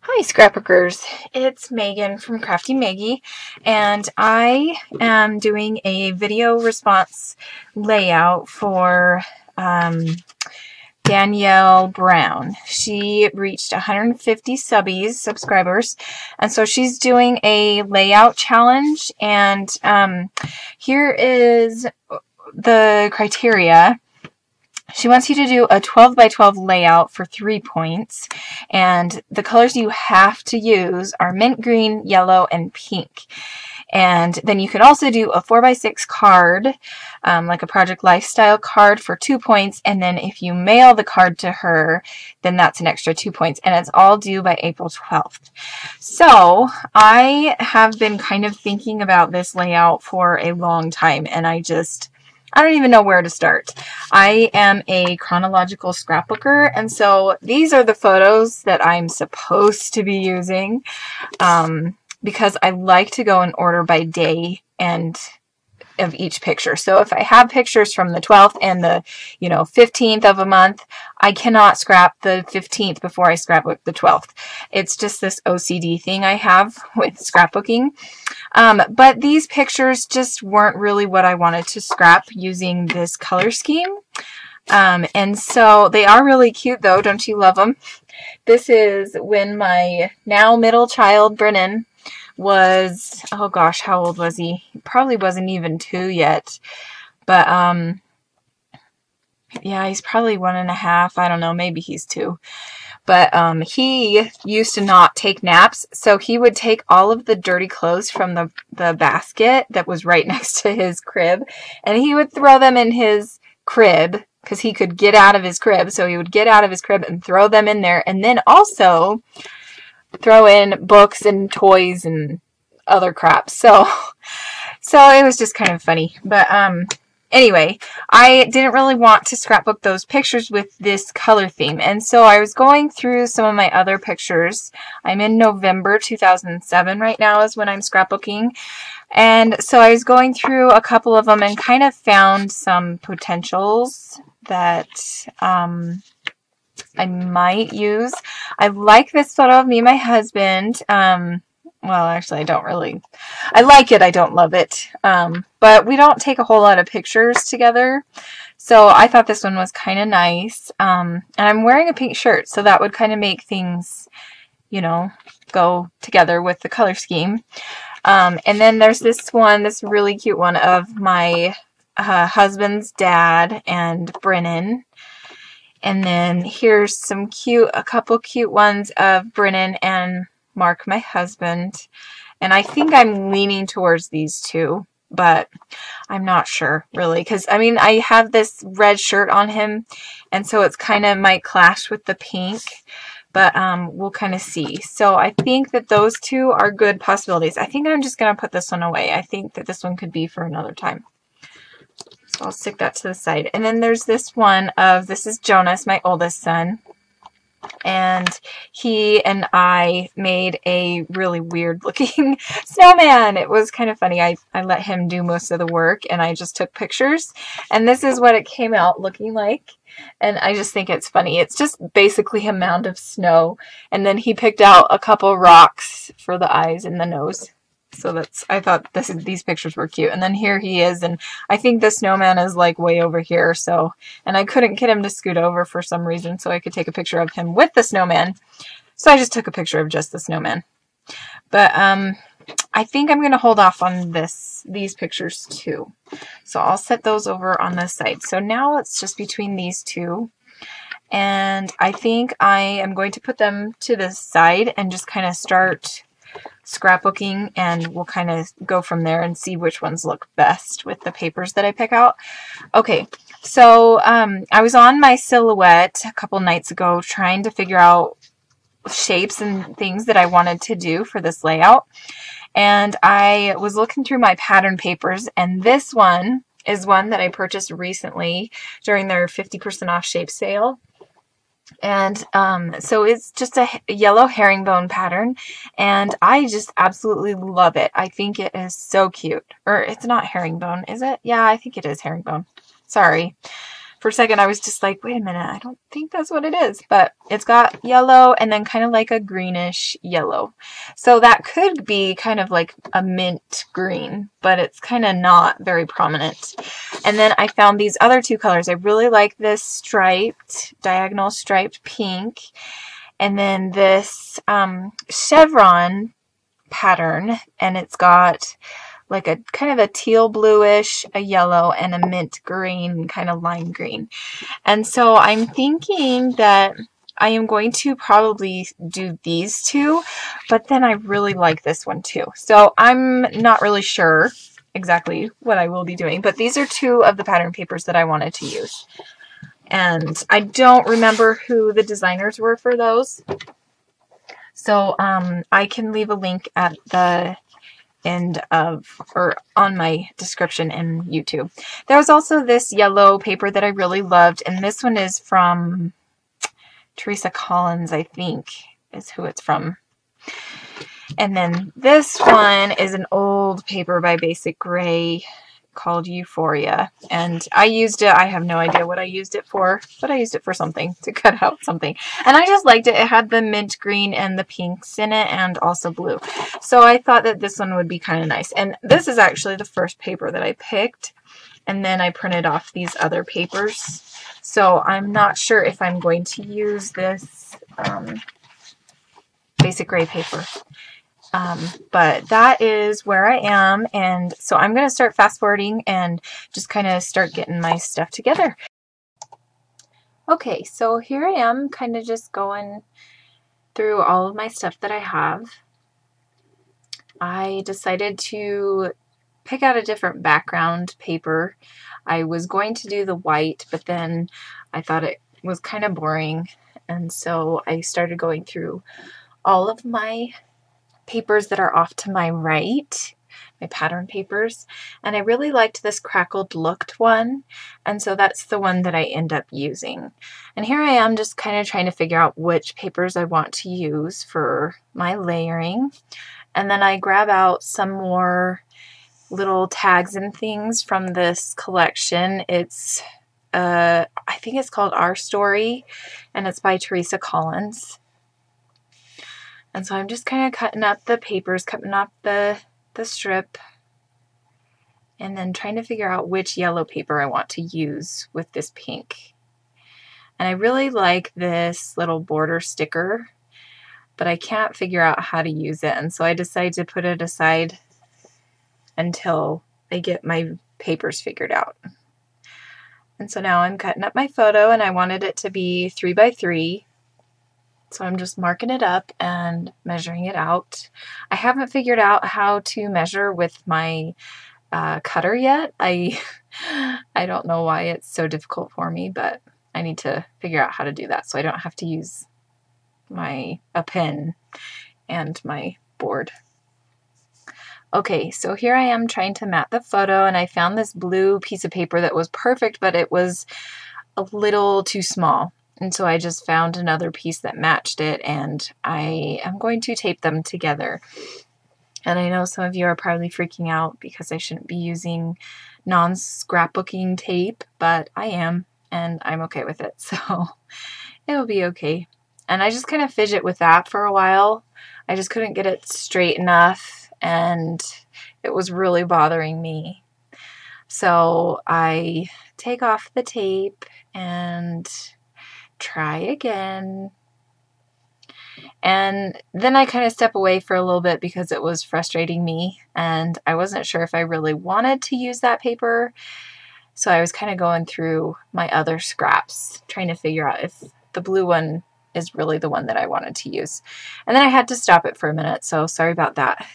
Hi Scrapbookers, it's Megan from Crafty Maggie, and I am doing a video response layout for Danielle Brown. She reached 150 subscribers, and so she's doing a layout challenge, and here is the criteria. She wants you to do a 12 by 12 layout for 3 points, and the colors you have to use are mint green, yellow, and pink. And then you can also do a 4 by 6 card, like a Project Lifestyle card for 2 points, and then if you mail the card to her, then that's an extra 2 points, and it's all due by April 12th. So I have been kind of thinking about this layout for a long time, and I don't even know where to start. I am a chronological scrapbooker, and so these are the photos that I'm supposed to be using because I like to go in order by day and of each picture. So if I have pictures from the 12th and the 15th of a month, I cannot scrap the 15th before I scrapbook the 12th. It's just this OCD thing I have with scrapbooking. But these pictures just weren't really what I wanted to scrap using this color scheme. And so they are really cute though. Don't you love them? This is when my now middle child, Brennan, was, oh gosh, how old was he? He probably wasn't even 2 yet. But, yeah, he's probably 1.5. I don't know, maybe he's 2. But he used to not take naps, so he would take all of the dirty clothes from the basket that was right next to his crib, and he would throw them in his crib because he could get out of his crib. So he would get out of his crib and throw them in there, and then also throw in books and toys and other crap. So it was just kind of funny. But anyway, I didn't really want to scrapbook those pictures with this color theme, and so I was going through some of my other pictures. I'm in November 2007 right now is when I'm scrapbooking, and so I was going through a couple of them and kind of found some potentials that I might use. I like this photo of me and my husband. Well, actually, I don't really. I like it. I don't love it. But we don't take a whole lot of pictures together. So I thought this one was kind of nice. And I'm wearing a pink shirt, so that would kind of make things, go together with the color scheme. And then there's this one, this really cute one of my husband's dad and Brennan. And then here's a couple cute ones of Brennan and Mark, my husband. And I think I'm leaning towards these two, but I'm not sure really, because I mean, I have this red shirt on him, and so it's kind of might clash with the pink, but we'll kind of see. So I think that those two are good possibilities. I think I'm just going to put this one away. I think that this one could be for another time. So I'll stick that to the side. And then there's this one of, this is Jonas, my oldest son. And he and I made a really weird looking snowman. It was kind of funny. I let him do most of the work, and I just took pictures. And this is what it came out looking like. And I just think it's funny. It's just basically a mound of snow. And then he picked out a couple rocks for the eyes and the nose. So I thought these pictures were cute. And then here he is, and I think the snowman is like way over here. So, and I couldn't get him to scoot over for some reason so I could take a picture of him with the snowman. So I just took a picture of just the snowman. But I think I'm going to hold off on these pictures too. So I'll set those over on this side. So now it's just between these two. And I think I am going to put them to the side and just kind of start scrapbooking, and we'll kind of go from there and see which ones look best with the papers that I pick out. Okay, so I was on my Silhouette a couple nights ago trying to figure out shapes and things that I wanted to do for this layout, and I was looking through my pattern papers, and this one is one that I purchased recently during their 50% off shape sale. And so it's just a yellow herringbone pattern, and I just absolutely love it. I think it is so cute. Or it's not herringbone, is it? Yeah, I think it is herringbone. Sorry. For a second, I was just like, wait a minute, I don't think that's what it is. But it's got yellow and then kind of like a greenish yellow. So that could be kind of like a mint green, but it's kind of not very prominent. And then I found these other two colors. I really like this striped, diagonal striped pink. And then this chevron pattern, and it's got like a kind of a teal bluish, a yellow, and a mint green, kind of lime green. And so I'm thinking that I am going to probably do these two, but then I really like this one too. So I'm not really sure exactly what I will be doing, but these are two of the pattern papers that I wanted to use. And I don't remember who the designers were for those. So I can leave a link at the end of, or on my description in YouTube. There was also this yellow paper that I really loved, and this one is from Teresa Collins, I think, is who it's from. And then this one is an old paper by Basic Gray called Euphoria, and I used it. I have no idea what I used it for, but I used it for something, to cut out something, and I just liked it. It had the mint green and the pinks in it, and also blue, so I thought that this one would be kind of nice. And this is actually the first paper that I picked, and then I printed off these other papers, so I'm not sure if I'm going to use this Basic Gray paper. But that is where I am, and so I'm going to start fast forwarding and just kind of start getting my stuff together. Okay, so here I am kind of just going through all of my stuff that I have. I decided to pick out a different background paper. I was going to do the white, but then I thought it was kind of boring, and so I started going through all of my papers that are off to my right, my pattern papers, and I really liked this crackled looked one, and so that's the one that I end up using. And here I am just kind of trying to figure out which papers I want to use for my layering, and then I grab out some more little tags and things from this collection. It's I think it's called Our Story, and it's by Teresa Collins. And so I'm just kind of cutting up the papers, cutting up the strip, and then trying to figure out which yellow paper I want to use with this pink. And I really like this little border sticker, but I can't figure out how to use it, and so I decided to put it aside until I get my papers figured out. And so now I'm cutting up my photo, and I wanted it to be 3 by 3. So I'm just marking it up and measuring it out. I haven't figured out how to measure with my cutter yet. I don't know why it's so difficult for me, but I need to figure out how to do that so I don't have to use a pen and my board. Okay, so here I am trying to mat the photo, and I found this blue piece of paper that was perfect, but it was a little too small. And so I just found another piece that matched it, and I am going to tape them together. And I know some of you are probably freaking out because I shouldn't be using non-scrapbooking tape, but I am, and I'm okay with it, so it'll be okay. And I just kind of fidget with that for a while. I just couldn't get it straight enough, and it was really bothering me. So I take off the tape and try again, and then I kind of step away for a little bit because it was frustrating me, and I wasn't sure if I really wanted to use that paper, so I was kind of going through my other scraps trying to figure out if the blue one is really the one that I wanted to use. And then I had to stop it for a minute, so sorry about that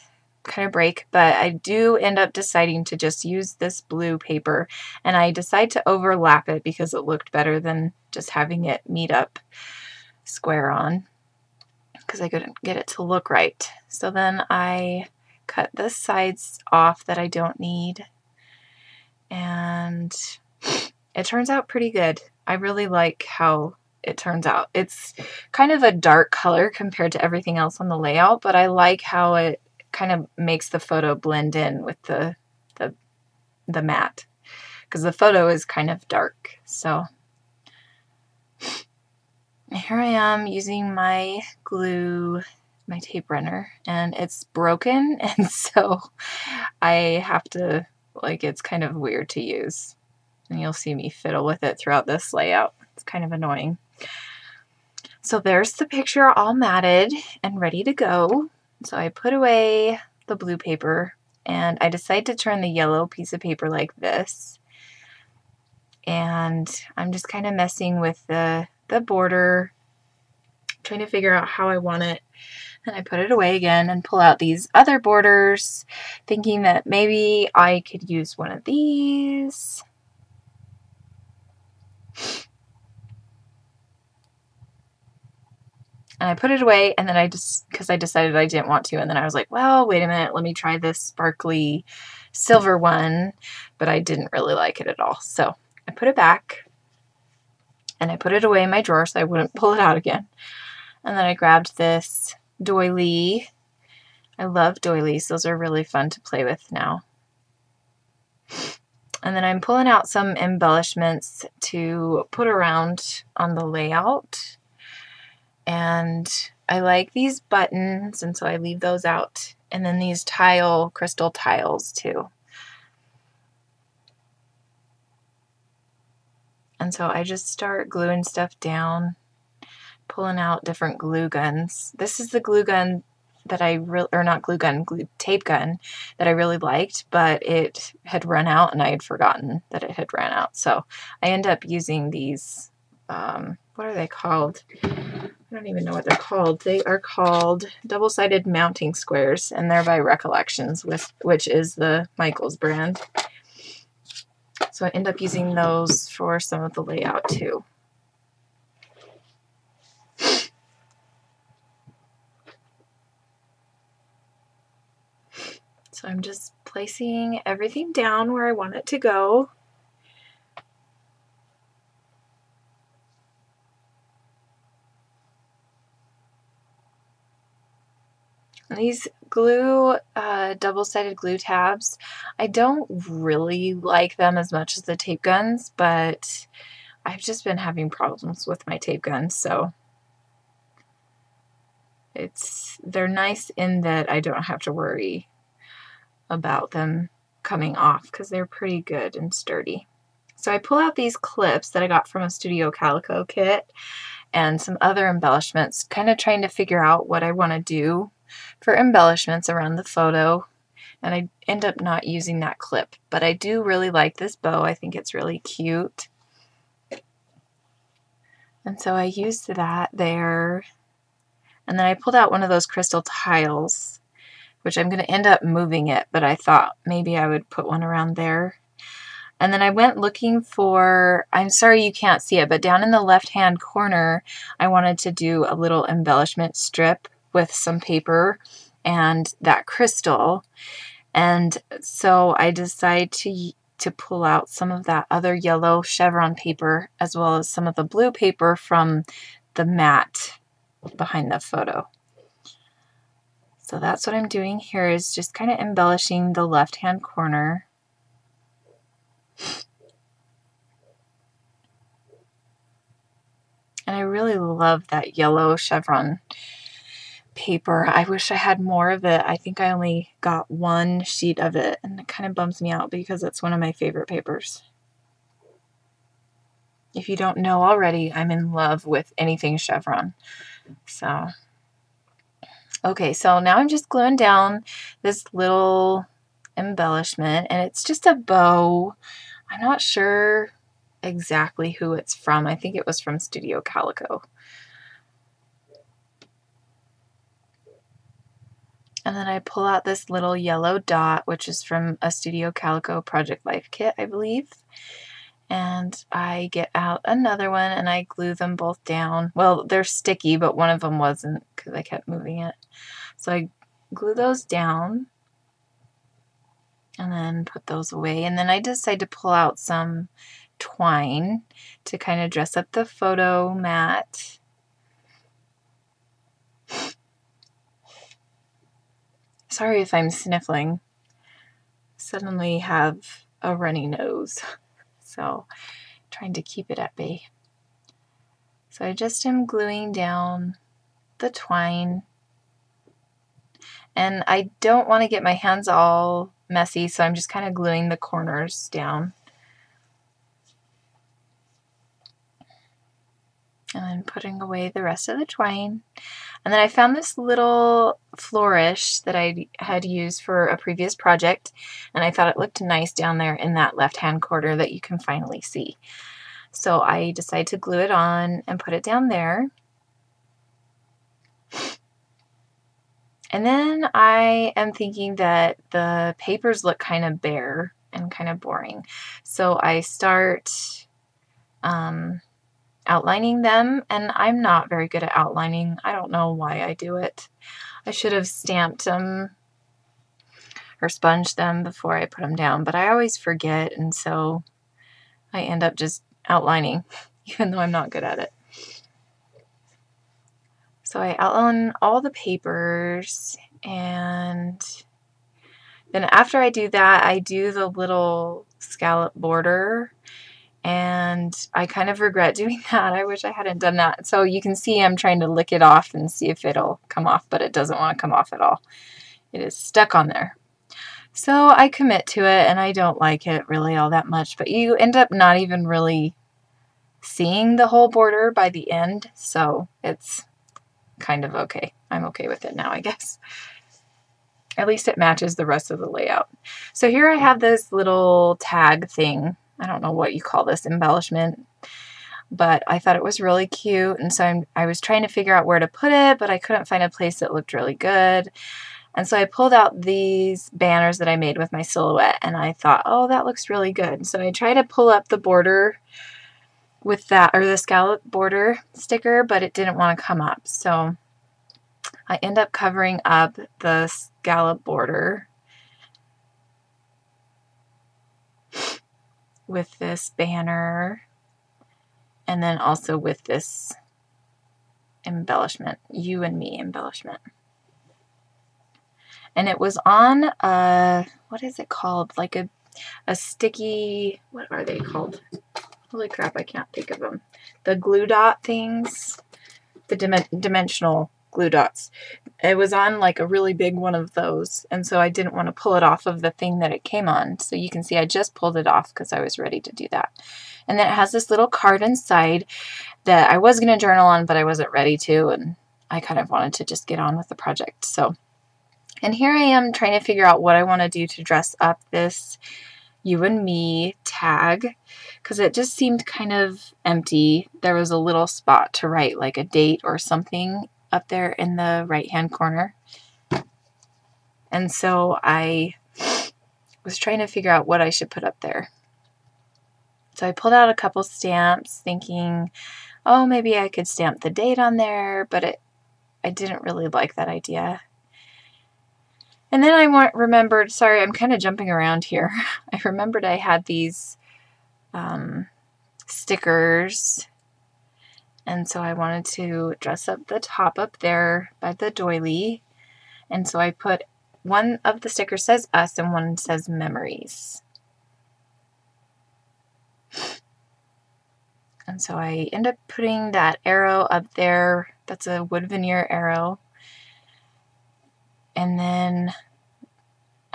kind of break, but I do end up deciding to just use this blue paper, and I decide to overlap it because it looked better than just having it meet up square on, because I couldn't get it to look right. So then I cut the sides off that I don't need, and it turns out pretty good. I really like how it turns out. It's kind of a dark color compared to everything else on the layout, but I like how it kind of makes the photo blend in with the matte because the photo is kind of dark. So here I am using my glue, my tape runner, and it's broken, and so I have to, like, it's kind of weird to use. And you'll see me fiddle with it throughout this layout. It's kind of annoying. So there's the picture all matted and ready to go. So I put away the blue paper, and I decided to turn the yellow piece of paper like this. And I'm just kind of messing with the border, trying to figure out how I want it. And I put it away again and pull out these other borders, thinking that maybe I could use one of these. And I put it away, and then because I decided I didn't want to, and then I was like, well, wait a minute, let me try this sparkly silver one, but I didn't really like it at all. So I put it back, and I put it away in my drawer so I wouldn't pull it out again. And then I grabbed this doily. I love doilies. Those are really fun to play with now. And then I'm pulling out some embellishments to put around on the layout. And I like these buttons, and so I leave those out. And then these crystal tiles too. And so I just start gluing stuff down, pulling out different glue guns. This is the glue gun that tape gun that I really liked, but it had run out, and I had forgotten that it had run out. So I end up using these, what are they called? I don't even know what they're called. They are called double-sided mounting squares, and they're by Recollections, which is the Michaels brand. So I end up using those for some of the layout too. So I'm just placing everything down where I want it to go. These double-sided glue tabs, I don't really like them as much as the tape guns, but I've just been having problems with my tape guns, so they're nice in that I don't have to worry about them coming off because they're pretty good and sturdy. So I pull out these clips that I got from a Studio Calico kit and some other embellishments, kind of trying to figure out what I want to do for embellishments around the photo, and I end up not using that clip, but I do really like this bow. I think it's really cute, and so I used that there. And then I pulled out one of those crystal tiles, which I'm going to end up moving it, but I thought maybe I would put one around there. And then I went looking for, I'm sorry you can't see it, but down in the left-hand corner, I wanted to do a little embellishment strip with some paper and that crystal. And so I decided to pull out some of that other yellow chevron paper as well as some of the blue paper from the mat behind the photo. So that's what I'm doing here, is just kind of embellishing the left-hand corner. And I really love that yellow chevron paper. I wish I had more of it. I think I only got one sheet of it, and it kind of bums me out because it's one of my favorite papers. If you don't know already, I'm in love with anything chevron. So, okay, so now I'm just gluing down this little embellishment, and it's just a bow. I'm not sure exactly who it's from. I think it was from Studio Calico. And then I pull out this little yellow dot, which is from a Studio Calico Project Life kit, I believe. And I get out another one and I glue them both down. Well, they're sticky, but one of them wasn't because I kept moving it. So I glue those down and then put those away. And then I decide to pull out some twine to kind of dress up the photo mat. Sorry if I'm sniffling. Suddenly have a runny nose. So trying to keep it at bay. So I just am gluing down the twine. And I don't want to get my hands all messy, so I'm just kind of gluing the corners down. And then putting away the rest of the twine. And then I found this little flourish that I had used for a previous project, and I thought it looked nice down there in that left-hand corner that you can finally see. So I decided to glue it on and put it down there. And then I am thinking that the papers look kind of bare and kind of boring. So I start outlining them, and I'm not very good at outlining. I don't know why I do it. I should have stamped them or sponged them before I put them down, but I always forget, and so I end up just outlining, even though I'm not good at it. So I outline all the papers, and then after I do that, I do the little scallop border, and I kind of regret doing that. I wish I hadn't done that. So you can see I'm trying to lick it off and see if it'll come off, but it doesn't want to come off at all. It is stuck on there. So I commit to it, and I don't like it really all that much, but you end up not even really seeing the whole border by the end, so it's kind of okay. I'm okay with it now, I guess. At least it matches the rest of the layout. So here I have this little tag thing. I don't know what you call this embellishment, but I thought it was really cute, and so I was trying to figure out where to put it, but I couldn't find a place that looked really good. And so I pulled out these banners that I made with my silhouette, and I thought, oh, that looks really good. So I tried to pull up the border with that, or the scallop border sticker, but it didn't want to come up. So I end up covering up the scallop border with this banner, and then also with this embellishment, You and Me embellishment. And it was on a, what is it called? Like a sticky, what are they called? Holy crap, I can't think of them. The glue dot things, the dimensional glue dots. It was on like a really big one of those, and so I didn't want to pull it off of the thing that it came on. So you can see I just pulled it off because I was ready to do that. And then it has this little card inside that I was going to journal on, but I wasn't ready to, and I kind of wanted to just get on with the project. So, and here I am trying to figure out what I want to do to dress up this You and Me tag, because it just seemed kind of empty. There was a little spot to write like a date or something up there in the right hand corner. And so I was trying to figure out what I should put up there. So I pulled out a couple stamps thinking, oh, maybe I could stamp the date on there, but I didn't really like that idea. And then I remembered, sorry, I'm kind of jumping around here. I remembered I had these stickers, and so I wanted to dress up the top up there by the doily. And so I put, one of the stickers says us and one says memories. And so I end up putting that arrow up there. That's a wood veneer arrow. And then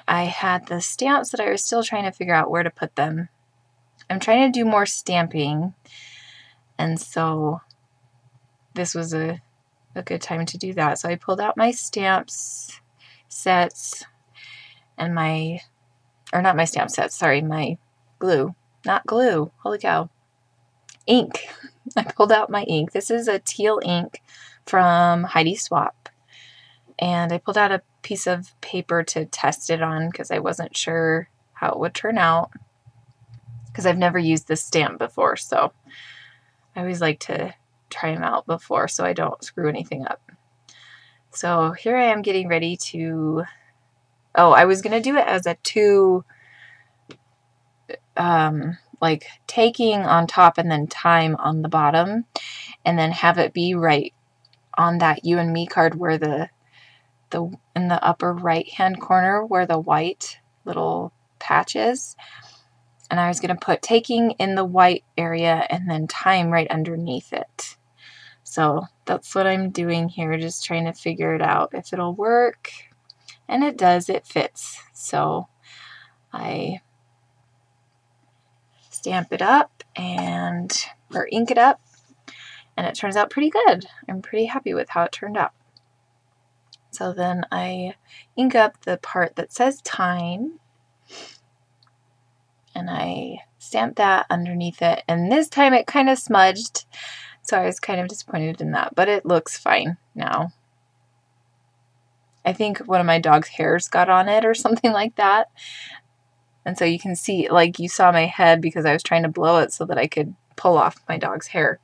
I had the stamps that I was still trying to figure out where to put them. I'm trying to do more stamping, and so this was a good time to do that. So I pulled out my stamps sets and my stamp sets, sorry, my glue. Not glue, holy cow. Ink. I pulled out my ink. This is a teal ink from Heidi Swap. And I pulled out a piece of paper to test it on because I wasn't sure how it would turn out, because I've never used this stamp before, so I always like to try them out before so I don't screw anything up. So here I am getting ready to, oh, I was going to do it as a two, like taking on top and then time on the bottom, and then have it be right on that You and Me card where in the upper right hand corner where the white little patch is. And I was going to put taking in the white area and then time right underneath it. So that's what I'm doing here, just trying to figure it out if it'll work. And it does, it fits. So I stamp it up or ink it up, and it turns out pretty good. I'm pretty happy with how it turned out. So then I ink up the part that says time, and I stamp that underneath it, and this time it kind of smudged, so I was kind of disappointed in that, but it looks fine now. I think one of my dog's hairs got on it or something like that, and so you can see, like you saw my head because I was trying to blow it so that I could pull off my dog's hair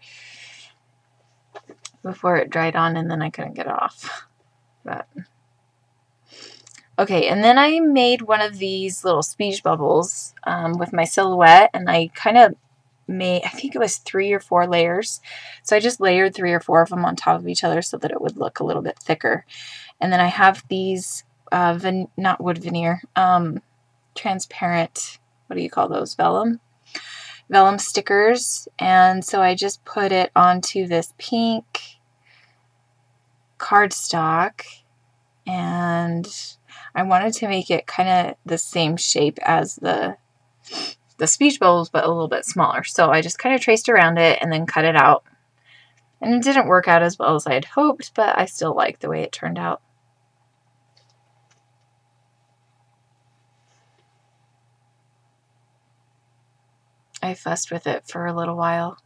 before it dried on, and then I couldn't get it off. But okay, and then I made one of these little speech bubbles with my silhouette, and I kind of made, I think it was 3 or 4 layers. So I just layered 3 or 4 of them on top of each other so that it would look a little bit thicker. And then I have these, not wood veneer, transparent, what do you call those, vellum stickers. And so I just put it onto this pink cardstock, and I wanted to make it kind of the same shape as the speech bubbles, but a little bit smaller. So I just kind of traced around it and then cut it out. And it didn't work out as well as I had hoped, but I still like the way it turned out. I fussed with it for a little while.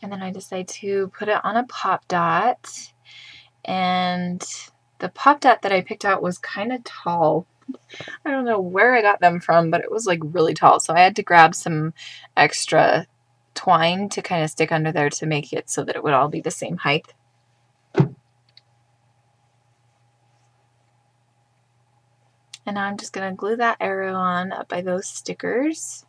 And then I decided to put it on a pop dot. And the pop dot that I picked out was kind of tall. I don't know where I got them from, but it was like really tall. So I had to grab some extra twine to kind of stick under there to make it so that it would all be the same height. And now I'm just going to glue that arrow on up by those stickers.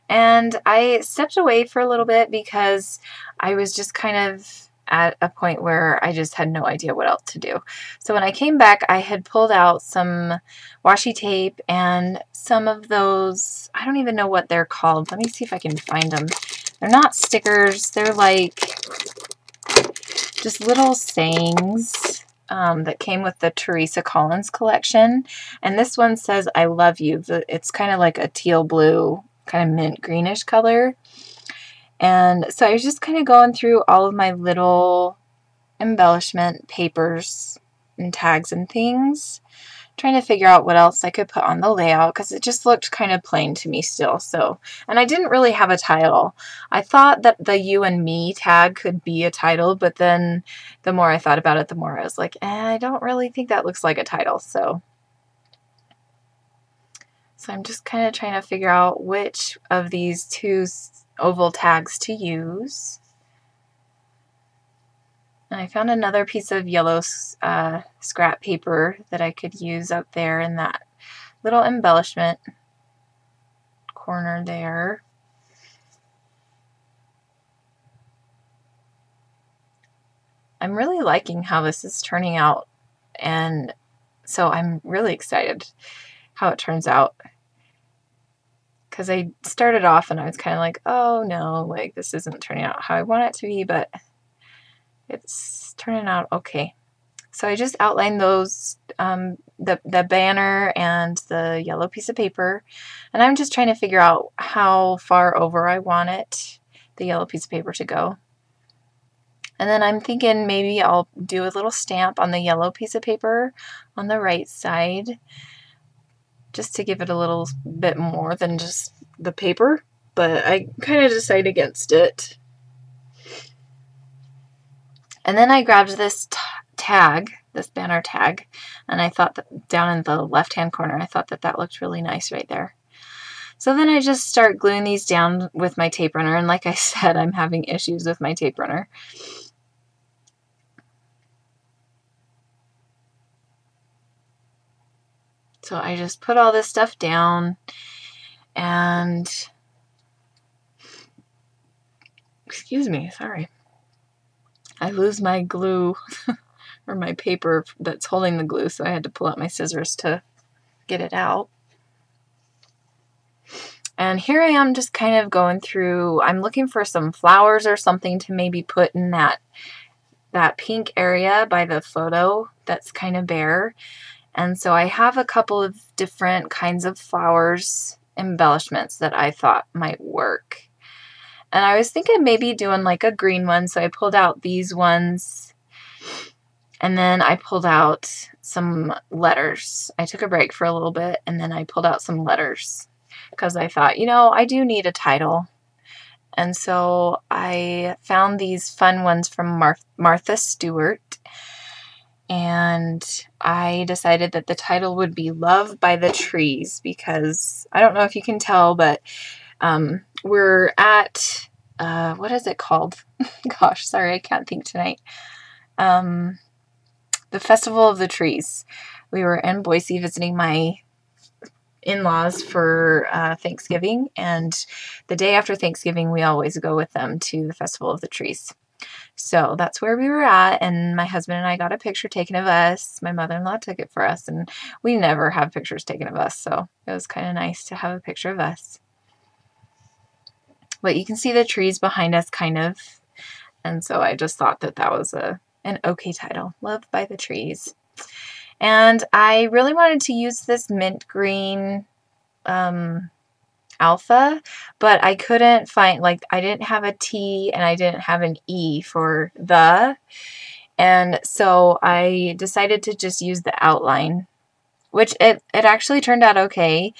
And I stepped away for a little bit because I was just kind of at a point where I just had no idea what else to do. So when I came back, I had pulled out some washi tape and some of those, I don't even know what they're called. Let me see if I can find them. They're not stickers. They're like just little sayings that came with the Teresa Collins collection. And this one says, "I love you." It's kind of like a teal blue, kind of mint greenish color. And so I was just kind of going through all of my little embellishment papers and tags and things, trying to figure out what else I could put on the layout because it just looked kind of plain to me still. So, and I didn't really have a title. I thought that the "You and Me" tag could be a title, but then the more I thought about it, the more I was like, I don't really think that looks like a title. So I'm just kind of trying to figure out which of these 2 oval tags to use. And I found another piece of yellow scrap paper that I could use up there in that little embellishment corner there. I'm really liking how this is turning out, and so I'm really excited how it turns out. Because I started off and I was kind of like, oh no, like this isn't turning out how I want it to be, but it's turning out okay. So I just outlined those, the banner and the yellow piece of paper, and I'm just trying to figure out how far over I want it, the yellow piece of paper, to go. And then I'm thinking maybe I'll do a little stamp on the yellow piece of paper on the right side, just to give it a little bit more than just the paper, but I kind of decided against it. And then I grabbed this tag, this banner tag, and I thought that down in the left-hand corner, I thought that that looked really nice right there. So then I just start gluing these down with my tape runner, and like I said, I'm having issues with my tape runner. So I just put all this stuff down, and excuse me, sorry. I lose my glue or my paper that's holding the glue, so I had to pull out my scissors to get it out. And here I am just kind of going through, I'm looking for some flowers or something to maybe put in that pink area by the photo that's kind of bare. And so I have a couple of different kinds of flowers embellishments that I thought might work. And I was thinking maybe doing like a green one, so I pulled out these ones. And then I pulled out some letters. I took a break for a little bit, and then I pulled out some letters because I thought, you know, I do need a title. And so I found these fun ones from Martha Stewart, and I decided that the title would be Love by the Trees, because I don't know if you can tell, but we're at, what is it called? Gosh, sorry, I can't think tonight. The Festival of the Trees. We were in Boise visiting my in-laws for Thanksgiving, and the day after Thanksgiving we always go with them to the Festival of the Trees. So that's where we were at, and my husband and I got a picture taken of us. My mother-in-law took it for us, and we never have pictures taken of us, so it was kind of nice to have a picture of us. But you can see the trees behind us kind of, and so I just thought that that was an okay title, Love by the Trees. And I really wanted to use this mint green alpha, but I couldn't find, like, I didn't have a T and I didn't have an E for the, and so I decided to just use the outline, which it actually turned out okay,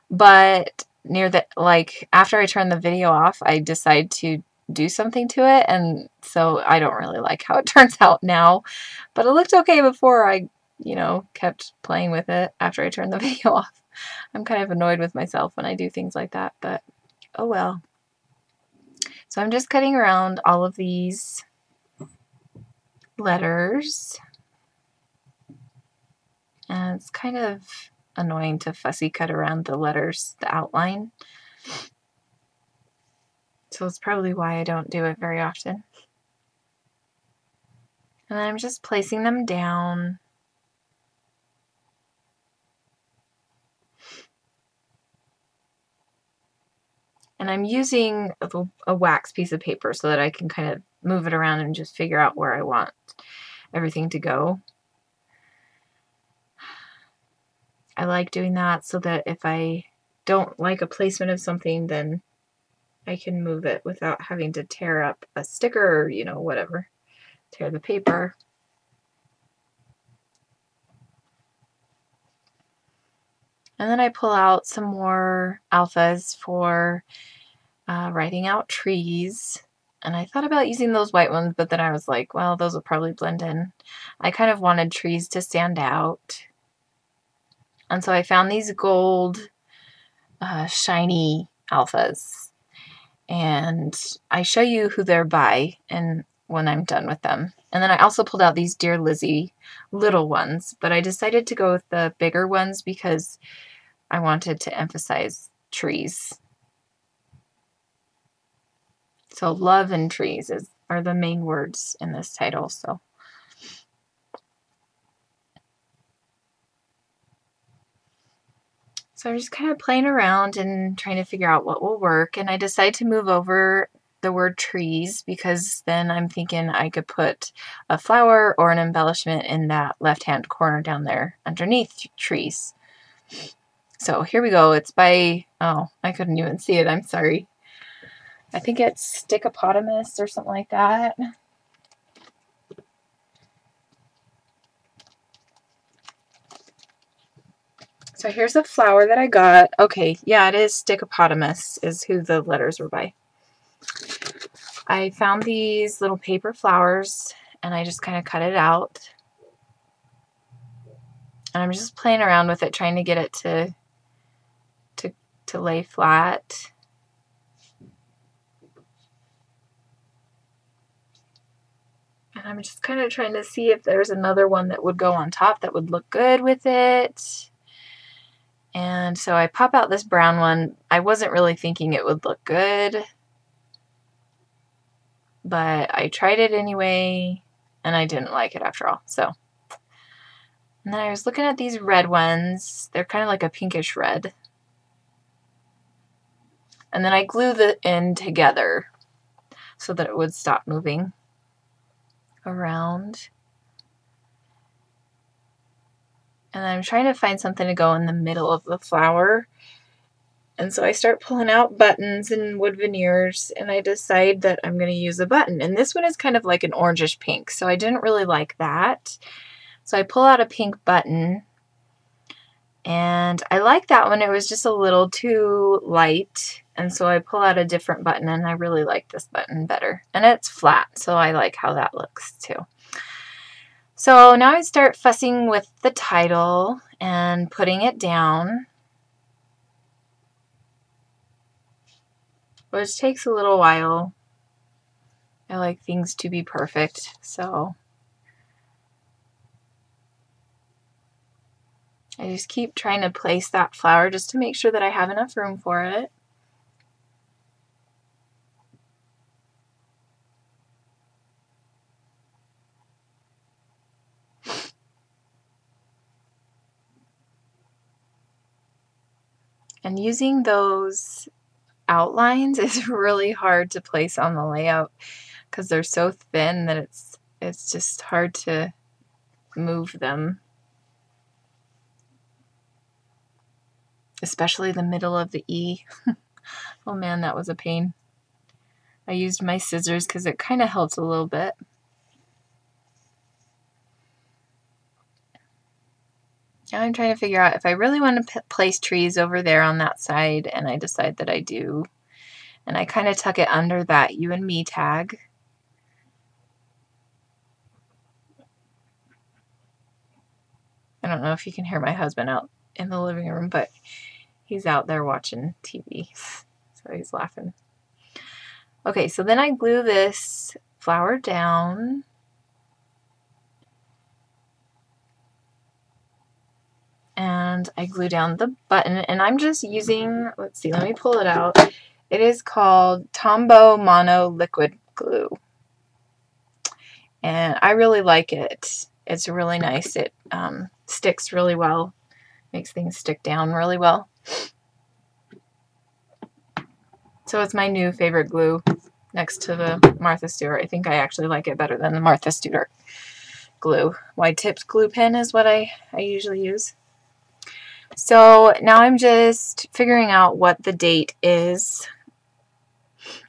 but near the, like, after I turned the video off, I decided to do something to it, and so I don't really like how it turns out now, but it looked okay before I, you know, kept playing with it after I turned the video off. I'm kind of annoyed with myself when I do things like that, but oh well. So I'm just cutting around all of these letters, and it's kind of annoying to fussy cut around the letters, the outline. So it's probably why I don't do it very often. And then I'm just placing them down. And I'm using a wax piece of paper so that I can kind of move it around and just figure out where I want everything to go. I like doing that so that if I don't like a placement of something, then I can move it without having to tear up a sticker or, you know, whatever. Tear the paper. And then I pull out some more alphas for writing out trees. And I thought about using those white ones, but then I was like, well, those will probably blend in. I kind of wanted trees to stand out. And so I found these gold shiny alphas. And I show you who they're by and when I'm done with them. And then I also pulled out these Dear Lizzie little ones, but I decided to go with the bigger ones because I wanted to emphasize trees. So love and trees are the main words in this title. So I'm just kind of playing around and trying to figure out what will work. And I decided to move over the word trees because then I'm thinking I could put a flower or an embellishment in that left-hand corner down there underneath trees. So here we go. It's by, oh, I couldn't even see it. I'm sorry. I think it's Stickopotamus or something like that. So here's a flower that I got. Okay, yeah, it is Stickopotamus is who the letters were by. I found these little paper flowers and I just kind of cut it out. And I'm just playing around with it, trying to get it to lay flat. And I'm just kind of trying to see if there's another one that would go on top that would look good with it. And so I pop out this brown one. I wasn't really thinking it would look good, but I tried it anyway, and I didn't like it after all. So, and then I was looking at these red ones. They're kind of like a pinkish red. And then I glue the end together so that it would stop moving around. And I'm trying to find something to go in the middle of the flower. And so I start pulling out buttons and wood veneers, and I decide that I'm going to use a button. And this one is kind of like an orangish pink, so I didn't really like that. So I pull out a pink button, and I like that one. It was just a little too light, and so I pull out a different button, and I really like this button better. And it's flat, so I like how that looks too. So now I start fussing with the title and putting it down, which takes a little while. I like things to be perfect, so I just keep trying to place that flower just to make sure that I have enough room for it. And using those outlines is really hard to place on the layout because they're so thin that it's just hard to move them. Especially the middle of the E. Oh man, that was a pain. I used my scissors because it kind of helped a little bit. Now I'm trying to figure out if I really want to place trees over there on that side, and I decide that I do. And I kind of tuck it under that you and me tag. I don't know if you can hear my husband out in the living room, but he's out there watching TV, so he's laughing. Okay, so then I glue this flower down. And I glue down the button, and I'm just using, let's see, let me pull it out. It is called Tombow Mono Liquid Glue. And I really like it. It's really nice. It sticks really well. Makes things stick down really well. So it's my new favorite glue next to the Martha Stewart. I think I actually like it better than the Martha Stewart glue. Wide tipped glue pen is what I usually use. So now I'm just figuring out what the date is.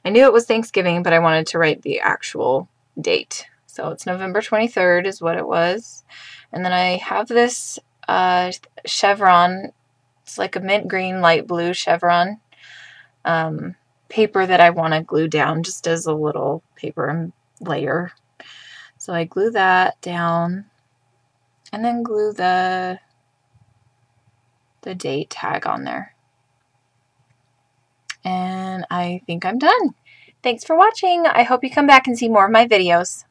I knew it was Thanksgiving, but I wanted to write the actual date. So it's November 23rd is what it was. And then I have this chevron. It's like a mint green, light blue chevron paper that I want to glue down just as a little paper layer. So I glue that down and then glue the date tag on there. And I think I'm done. Thanks for watching. I hope you come back and see more of my videos.